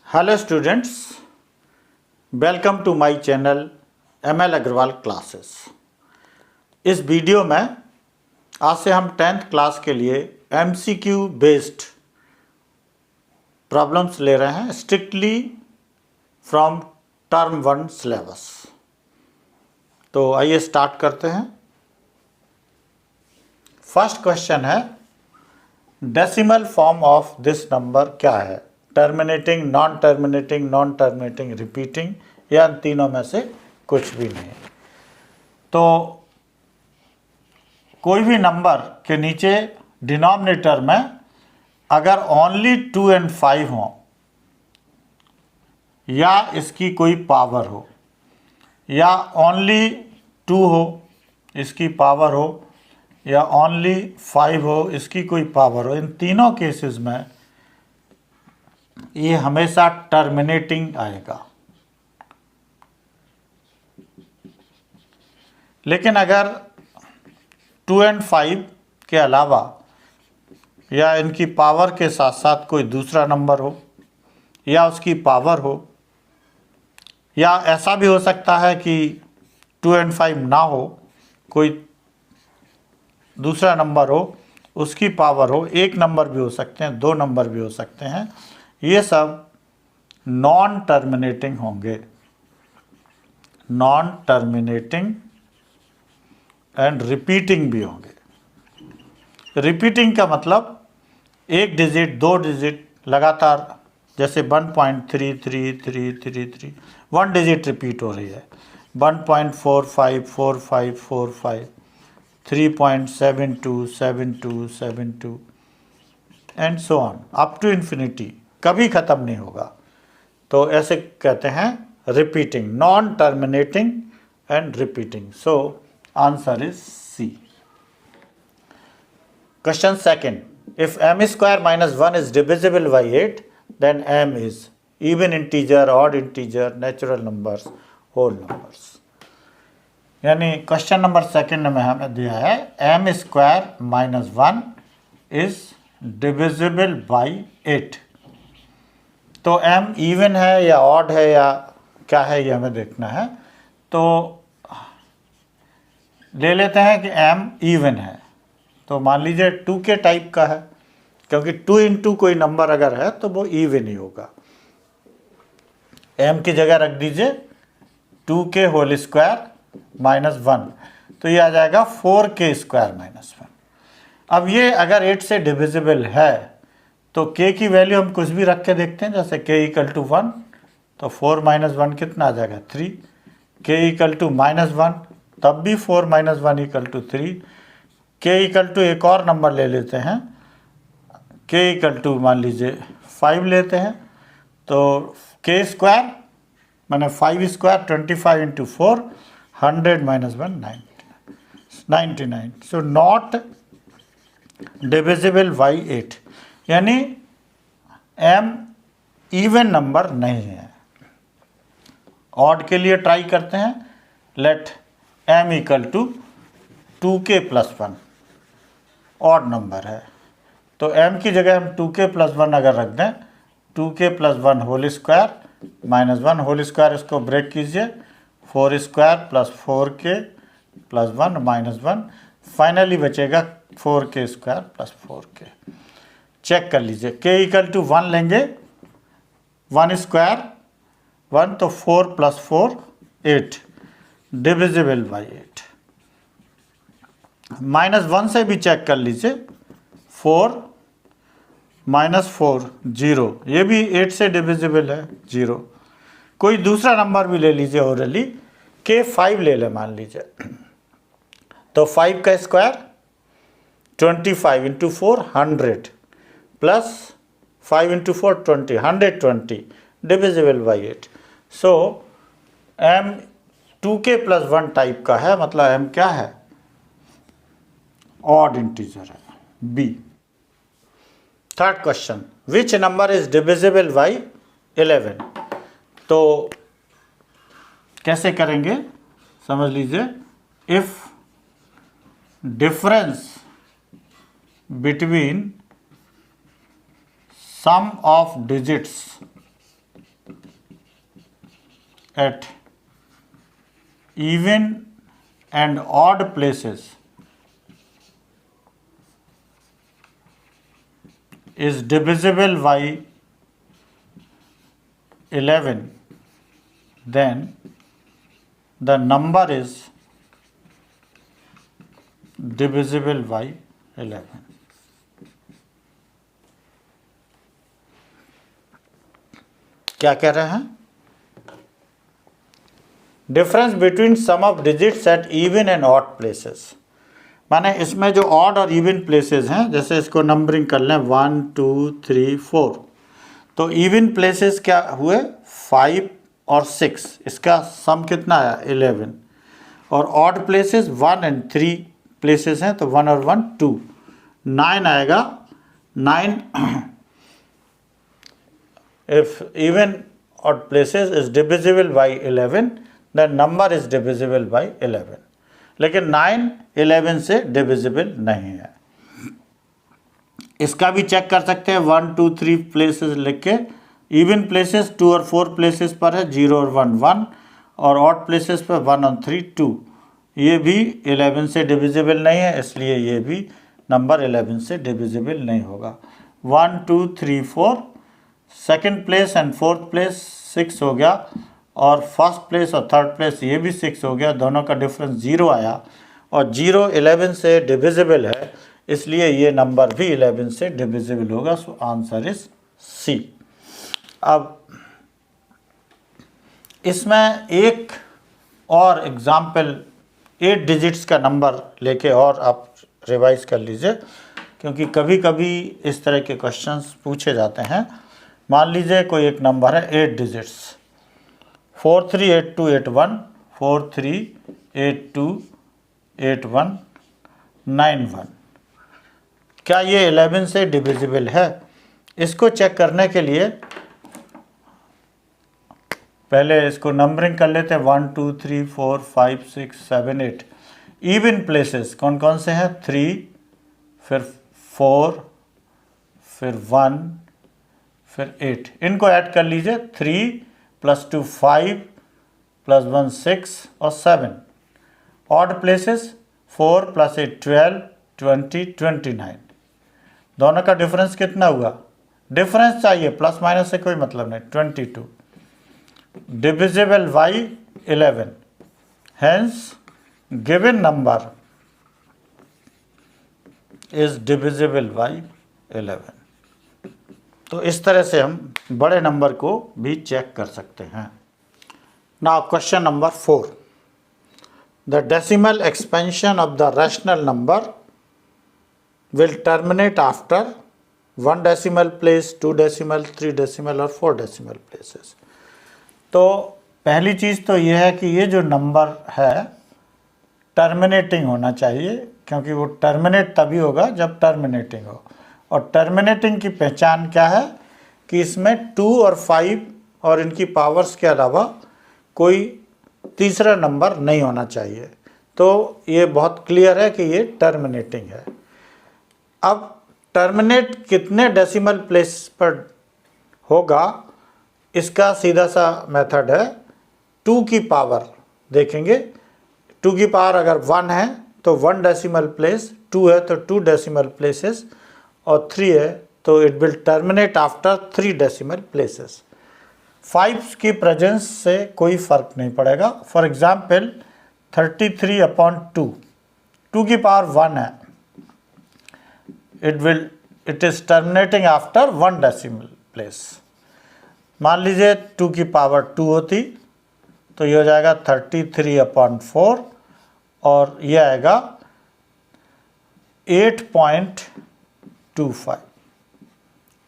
Hello students, welcome to my channel ML Agarwal classes. इस video में आज से हम 10th क्लास के लिए MCQ बेस्ड प्रॉब्लम्स ले रहे हैं स्ट्रिक्टली फ्रॉम टर्म 1 सिलेबस। तो आइए स्टार्ट करते हैं। फर्स्ट क्वेश्चन है, decimal form of this number क्या है? टर्मिनेटिंग, नॉन टर्मिनेटिंग, रिपीटिंग या इन तीनों में से कुछ भी नहीं। तो कोई भी नंबर के नीचे डिनोमिनेटर में अगर ओनली 2 and 5 हो या इसकी कोई पावर हो या ओनली 2 हो इसकी पावर हो या ओनली 5 हो इसकी कोई पावर हो, इन तीनों केसेस में ये हमेशा टर्मिनेटिंग आएगा। लेकिन अगर 2 and 5 के अलावा या इनकी पावर के साथ साथ कोई दूसरा नंबर हो या उसकी पावर हो या ऐसा भी हो सकता है कि 2 and 5 ना हो, कोई दूसरा नंबर हो, उसकी पावर हो, एक नंबर भी हो सकते हैं, 2 नंबर भी हो सकते हैं, ये सब नॉन टर्मिनेटिंग होंगे। नॉन टर्मिनेटिंग एंड रिपीटिंग भी होंगे। रिपीटिंग का मतलब एक डिजिट, 2 डिजिट लगातार, जैसे 1.333333 1 डिजिट रिपीट हो रही है, 1.454545 3.727272 and so on up to infinity, कभी ख़त्म नहीं होगा। तो ऐसे कहते हैं repeating, non terminating and repeating. So answer is C. Question second, if m square minus 1 is divisible by 8 then m is even integer, odd integer, natural numbers, whole numbers। यानी question number second में हमें दिया है m square minus 1 is divisible by 8। तो m even है या odd है या क्या है, ये हमें देखना है। तो ले लेते हैं कि m इवन है, तो मान लीजिए 2 के टाइप का है, क्योंकि 2 into कोई नंबर अगर है तो वो इवन ही होगा। m की जगह रख दीजिए 2k होल स्क्वायर माइनस 1, तो ये आ जाएगा 4k स्क्वायर माइनस 1। अब ये अगर 8 से डिविजिबल है तो k की वैल्यू हम कुछ भी रख के देखते हैं, जैसे k इक्वल टू 1, तो 4 माइनस 1 कितना आ जाएगा 3, k इक्वल टू माइनस 1 तब भी 4 minus 1 equal to 3, k equal to एक और नंबर ले लेते हैं, k इक्वल टू मान लीजिए 5 लेते हैं, तो k स्क्वायर मैंने 5 square 25 into 4 100 minus 1 99। So not divisible by 8, यानी m इवन नंबर नहीं है। ऑड के लिए ट्राई करते हैं, let m equal to 2k plus 1 odd number है, तो m की जगह हम 2k प्लस 1 अगर रख दें, 2k plus 1 whole square minus 1 whole square, इसको ब्रेक कीजिए, 4 square plus 4k plus 1 minus 1, finally बचेगा 4k square plus 4k। Check कर लीजिए, k इक्वल टू 1 लेंगे, 1 स्क्वायर 1, तो 4 प्लस 4 8, डिविजिबल बाई 8। माइनस 1 से भी चेक कर लीजिए, 4 माइनस 4 0, ये भी 8 से डिविजिबल है 0। कोई दूसरा नंबर भी ले लीजिए ओरली, k 5 ले ले मान लीजिए, तो 5 का square 25 into 4 100 plus 5 into 4 20 120 divisible by 8। So m 2k plus 1 type का है, मतलब m क्या है, ऑड इंटीजर है, b। Third question, which number is divisible by 11। तो कैसे करेंगे समझ लीजिए, if difference between sum of digits at even and odd places is divisible by 11, then the number is divisible by 11. क्या कह रहे हैं? Difference between sum of digits at even and odd places, माने इसमें जो ऑड और even places हैं, जैसे इसको नंबरिंग कर लें 1 2 3 4, तो इवन प्लेसेस क्या हुए 5 और 6, इसका सम कितना आया 11, और ऑड प्लेसेस 1 एंड 3 प्लेसेस हैं, तो 1 और 1 2, 9 आएगा। 9 if even odd places is divisible by 11, then number is divisible by 11, लेकिन 9 11 से डिविजिबल नहीं है। इसका भी चेक कर सकते हैं 1 2 3 प्लेसेस लिख के। इवन प्लेसेस 2 और 4 प्लेसेस पर है 0 और 1 1, और ऑड प्लेसेस पर 1 और 3 2, ये भी 11 से डिविजिबल नहीं है, इसलिए ये भी नंबर 11 से डिविजिबल नहीं होगा। 1 2 3 4, second place and fourth place 6 हो गया, और फर्स्ट प्लेस और थर्ड प्लेस ये भी 6 हो गया, दोनों का डिफरेंस 0 आया, और 0 11 से डिविजिबल है, इसलिए ये नंबर भी 11 से डिविजिबल होगा। So answer is C. अब इसमें एक और एग्जाम्पल 8 डिजिट्स का नंबर लेके और आप रिवाइज कर लीजिए, क्योंकि कभी कभी इस तरह के क्वेश्चंस पूछे जाते हैं। मान लीजिए कोई एक नंबर है 8 डिजिट्स, 438281, 43828191, क्या ये 11 से डिविजिबल है? इसको चेक करने के लिए पहले इसको नंबरिंग कर लेते हैं 1 2 3 4 5 6 7 8। इवन प्लेसेस कौन कौन से हैं? 3, फिर 4, फिर 1, फिर 8, इनको ऐड कर लीजिए। 3 + 2 5 + 1 6 और 7। ऑड प्लेसेस 4 + 8 12 20 29, दोनों का डिफरेंस कितना हुआ? डिफरेंस चाहिए, प्लस माइनस से कोई मतलब नहीं। 22 divisible by 11, hence given number is divisible by 11। तो इस तरह से हम बड़े नंबर को भी चेक कर सकते हैं। Now question number 4, the decimal expansion of the rational number will terminate after 1 decimal place, 2 decimal, 3 decimal और 4 डेसिमल प्लेसेस। तो पहली चीज़ तो यह है कि ये जो नंबर है टर्मिनेटिंग होना चाहिए, क्योंकि वो टर्मिनेट तभी होगा जब टर्मिनेटिंग हो। और टर्मिनेटिंग की पहचान क्या है कि इसमें 2 और 5 और इनकी पावर्स के अलावा कोई तीसरा नंबर नहीं होना चाहिए। तो ये बहुत क्लियर है कि ये टर्मिनेटिंग है। अब टर्मिनेट कितने डेसिमल प्लेस पर होगा, इसका सीधा सा मेथड है 2 की पावर देखेंगे। 2 की पावर अगर 1 है तो 1 डेसिमल प्लेस, 2 है तो 2 डेसिमल प्लेसेस, और 3 है तो it will terminate after 3 decimal places. 5 की प्रेजेंस से कोई फर्क नहीं पड़ेगा। फॉर एग्जाम्पल 33/2, 2 की पावर 1 है, it is terminating after 1 decimal place. मान लीजिए 2 की पावर 2 होती तो ये हो जाएगा 33/4, और ये आएगा 8.25,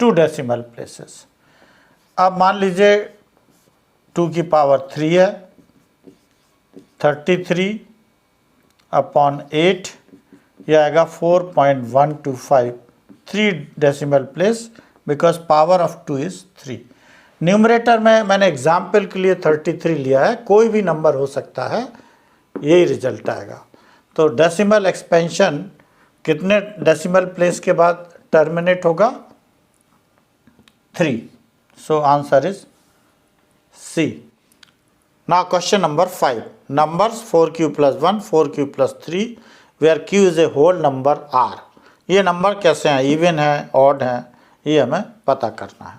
2 डेसिमल प्लेसेस। अब मान लीजिए 2 की पावर 3 है, 33/8, यह आएगा 4.125, 3 decimal place, because power of 2 is 3। Numerator में मैंने एग्जाम्पल के लिए 33 लिया है, कोई भी नंबर हो सकता है, यही रिजल्ट आएगा। तो डेसिमल एक्सपेंशन कितने डेसिमल प्लेस के बाद टर्मिनेट होगा? 3। So answer is C. Now question number 5. Numbers 4q plus 1, 4q plus 3 where q is a whole number r. ये नंबर कैसे हैं, इवन है, ऑड है, ये हमें पता करना है.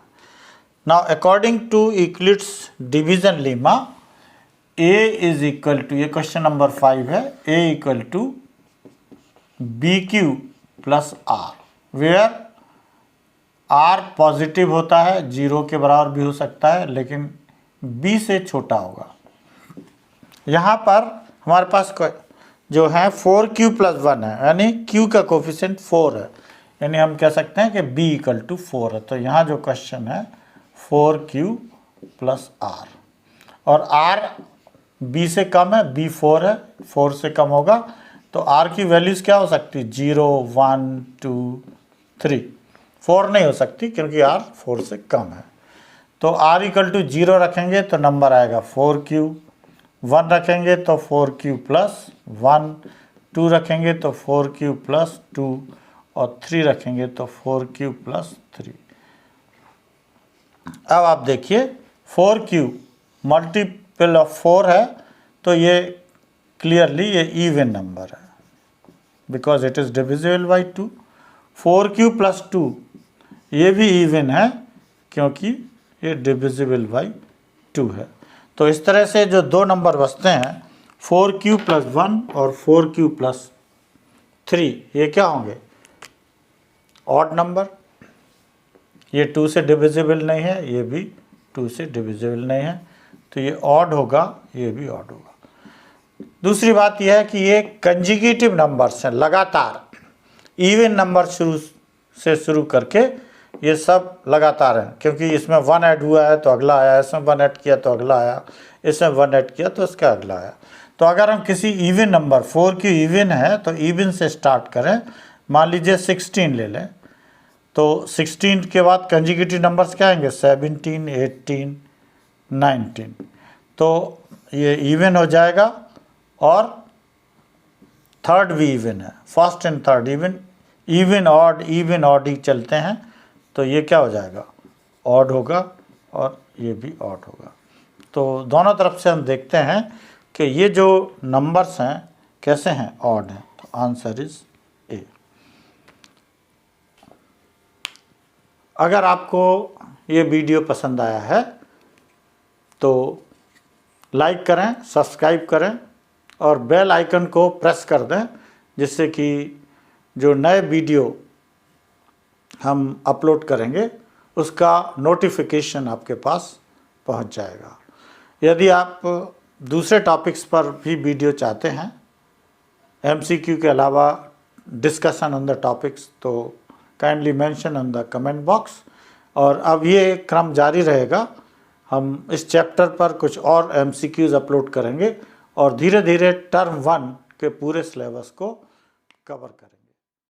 Now according to Euclid's division lemma, a is equal to, ये क्वेश्चन नंबर 5 है, a equal to bq plus r where r positive होता है, 0 के बराबर भी हो सकता है लेकिन b से छोटा होगा. यहाँ पर हमारे पास जो है 4q प्लस 1 है, यानी q का कोफिशिएंट 4 है, यानी हम कह सकते हैं कि b इक्वल टू 4 है. तो यहाँ जो क्वेश्चन है 4q प्लस r, और r b से कम है, b 4 है, 4 से कम होगा तो r की वैल्यूज़ क्या हो सकती है, 0 1 2 3. 4 नहीं हो सकती क्योंकि r 4 से कम है. तो r इक्वल टू 0 रखेंगे तो नंबर आएगा 4q, 1 रखेंगे तो 4q प्लस 1, 2 रखेंगे तो 4q प्लस 2 और 3 रखेंगे तो 4q प्लस 3. अब आप देखिए 4q मल्टीपल ऑफ 4 है तो ये क्लियरली ये इवन नंबर है because it is divisible by 2. 4q plus 2 ये भी इवन है क्योंकि ये डिविजिबल बाई 2 है. तो इस तरह से जो दो नंबर बचते हैं 4q प्लस 1 और 4q प्लस 3, ये क्या होंगे, ऑड नंबर. ये 2 से डिविजिबल नहीं है, ये भी 2 से डिविजिबल नहीं है, तो ये ऑड होगा, ये भी ऑड होगा. दूसरी बात यह है कि ये कंजिक्यूटिव नंबर्स हैं, लगातार इवन नंबर शुरू करके ये सब लगातार हैं, क्योंकि इसमें 1 ऐड हुआ है तो अगला आया, इसमें 1 ऐड किया तो अगला आया, इसमें 1 ऐड किया तो इसका अगला आया. तो अगर हम किसी इवन नंबर 4q इवन है तो इवन से स्टार्ट करें, मान लीजिए 16 ले लें तो 16 के बाद कंजिक्यूटिव नंबर्स क्या आएंगे, 17 18 19. तो ये इवन हो जाएगा और थर्ड भी इवन है, first and third even odd ही चलते हैं, तो ये क्या हो जाएगा, ऑड होगा और ये भी ऑड होगा. तो दोनों तरफ से हम देखते हैं कि ये जो नंबर्स हैं कैसे हैं, ऑड हैं. तो आंसर इज ए. अगर आपको ये वीडियो पसंद आया है तो लाइक करें, सब्सक्राइब करें और बेल आइकन को प्रेस कर दें, जिससे कि जो नए वीडियो हम अपलोड करेंगे उसका नोटिफिकेशन आपके पास पहुंच जाएगा. यदि आप दूसरे टॉपिक्स पर भी वीडियो चाहते हैं, MCQ के अलावा डिस्कशन ऑन द टॉपिक्स, तो kindly mention on the comment box. और अब ये क्रम जारी रहेगा, हम इस चैप्टर पर कुछ और MCQs अपलोड करेंगे और धीरे धीरे टर्म 1 के पूरे सिलेबस को कवर करेंगे.